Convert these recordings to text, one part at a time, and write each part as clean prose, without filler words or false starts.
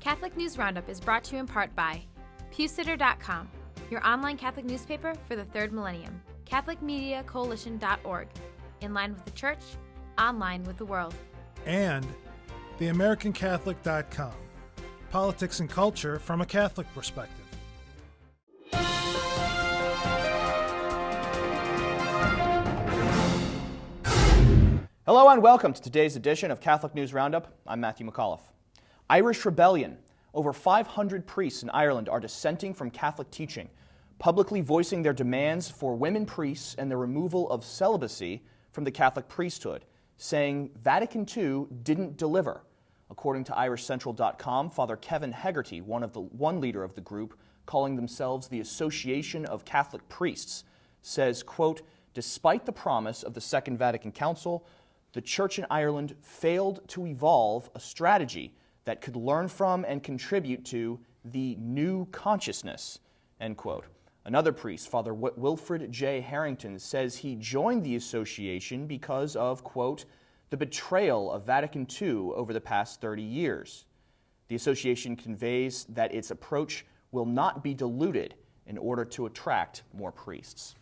Catholic News Roundup is brought to you in part by PewSitter.com, your online Catholic newspaper for the third millennium, CatholicMediaCoalition.org, in line with the Church, online with the world. And TheAmericanCatholic.com, politics and culture from a Catholic perspective. Hello and welcome to today's edition of Catholic News Roundup. I'm Matthew McAuliffe. Irish rebellion. Over 500 priests in Ireland are dissenting from Catholic teaching, publicly voicing their demands for women priests and the removal of celibacy from the Catholic priesthood, saying Vatican II didn't deliver. According to IrishCentral.com, Father Kevin Hegarty, one leader of the group, calling themselves the Association of Catholic Priests, says, quote, despite the promise of the Second Vatican Council, the Church in Ireland failed to evolve a strategy that could learn from and contribute to the new consciousness, end quote. Another priest, Father Wilfred J. Harrington, says he joined the association because of, quote, the betrayal of Vatican II over the past 30 years. The association conveys that its approach will not be diluted in order to attract more priests.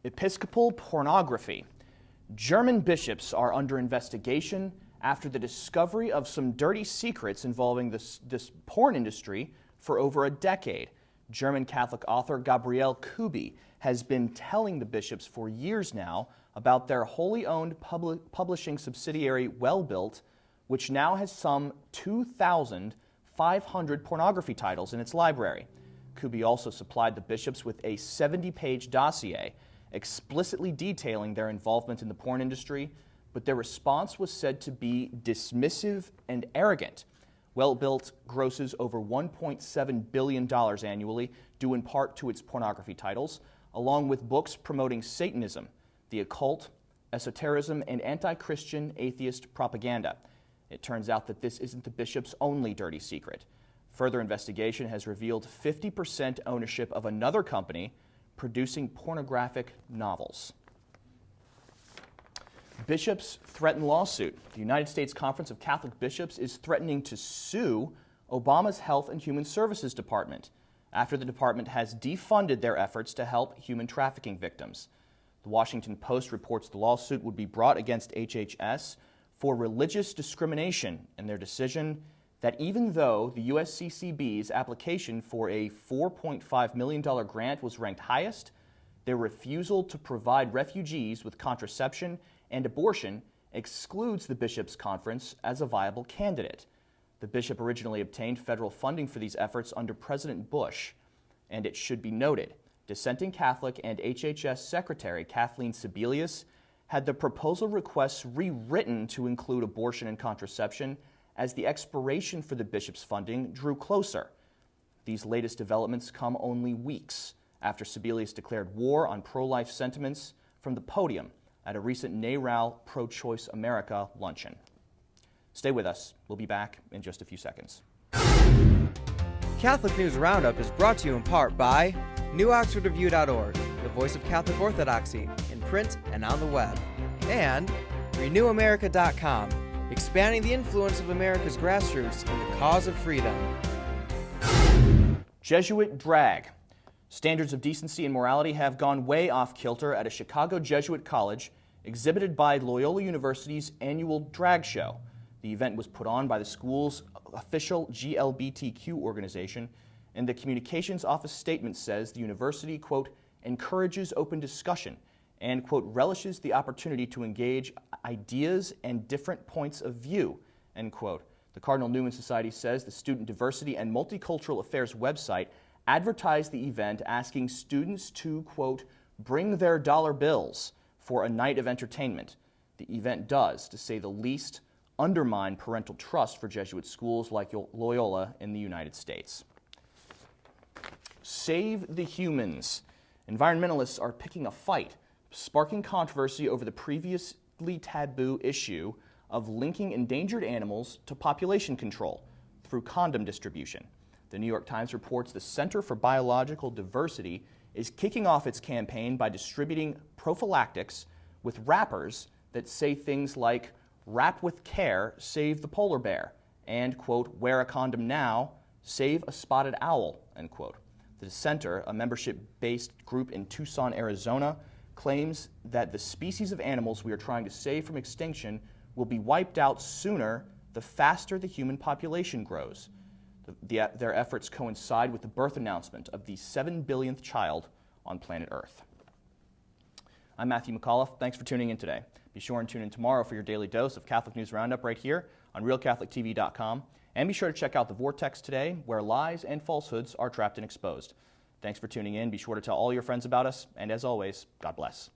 Episcopal Pornography. German bishops are under investigation after the discovery of some dirty secrets involving this porn industry for over a decade. German Catholic author Gabriele Kubi has been telling the bishops for years now about their wholly owned publishing subsidiary Wellbuilt, which now has some 2,500 pornography titles in its library. Kubi also supplied the bishops with a 70-page dossier explicitly detailing their involvement in the porn industry, but their response was said to be dismissive and arrogant. Wellbuilt grosses over $1.7 billion annually, due in part to its pornography titles, along with books promoting Satanism, the occult, esotericism, and anti-Christian atheist propaganda. It turns out that this isn't the bishop's only dirty secret. Further investigation has revealed 50% ownership of another company producing pornographic novels. Bishops threaten lawsuit. The United States Conference of Catholic Bishops is threatening to sue Obama's Health and Human Services Department after the department has defunded their efforts to help human trafficking victims. The Washington Post reports the lawsuit would be brought against HHS for religious discrimination in their decision that even though the USCCB's application for a $4.5 million grant was ranked highest, their refusal to provide refugees with contraception and abortion excludes the Bishops' Conference as a viable candidate. The bishop originally obtained federal funding for these efforts under President Bush, and it should be noted, dissenting Catholic and HHS Secretary Kathleen Sebelius had the proposal requests rewritten to include abortion and contraception as the expiration for the bishop's funding drew closer. These latest developments come only weeks after Sebelius declared war on pro-life sentiments from the podium at a recent NARAL Pro-Choice America luncheon. Stay with us. We'll be back in just a few seconds. Catholic News Roundup is brought to you in part by NewOxfordReview.org, the voice of Catholic Orthodoxy, in print and on the web, and RenewAmerica.com, expanding the influence of America's grassroots in the cause of freedom. Jesuit Drag. Standards of decency and morality have gone way off kilter at a Chicago Jesuit college exhibited by Loyola University's annual drag show. The event was put on by the school's official GLBTQ organization, and the communications office statement says the university, quote, encourages open discussion and, quote, relishes the opportunity to engage ideas and different points of view, end quote. The Cardinal Newman Society says the Student Diversity and Multicultural Affairs website advertised the event asking students to, quote, bring their dollar bills for a night of entertainment. The event does, to say the least, undermine parental trust for Jesuit schools like Loyola in the United States. Save the humans. Environmentalists are picking a fight, sparking controversy over the previously taboo issue of linking endangered animals to population control through condom distribution. The New York Times reports the Center for Biological Diversity is kicking off its campaign by distributing prophylactics with wrappers that say things like, wrap with care, save the polar bear, and, quote, wear a condom now, save a spotted owl, end quote. The dissenter, a membership-based group in Tucson, Arizona, claims that the species of animals we are trying to save from extinction will be wiped out sooner the faster the human population grows. Their efforts coincide with the birth announcement of the 7 billionth child on planet Earth. I'm Matthew McAuliffe. Thanks for tuning in today. Be sure and tune in tomorrow for your daily dose of Catholic News Roundup right here on RealCatholicTV.com. And be sure to check out The Vortex today, where lies and falsehoods are trapped and exposed. Thanks for tuning in. Be sure to tell all your friends about us. And as always, God bless.